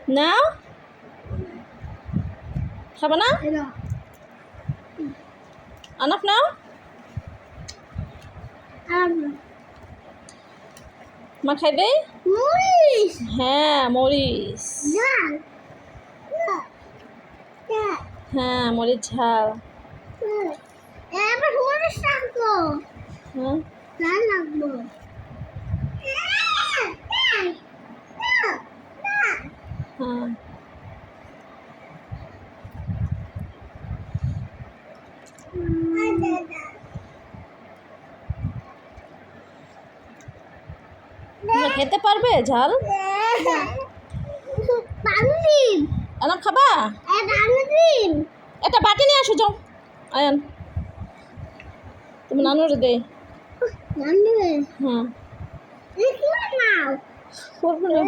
নাও খাবে না আনাফ নাও মা খাইবে হ্যাঁ মরিচ হ্যাঁ মরিচ ঝাল হ্যাঁ হ্যাঁ তোমরা খেতে পারবে ঝাল আনাম খাবা একটা বাটি নিয়ে আসো যাও আয়ান তুমি নানুর দে হ্যাঁ করবো না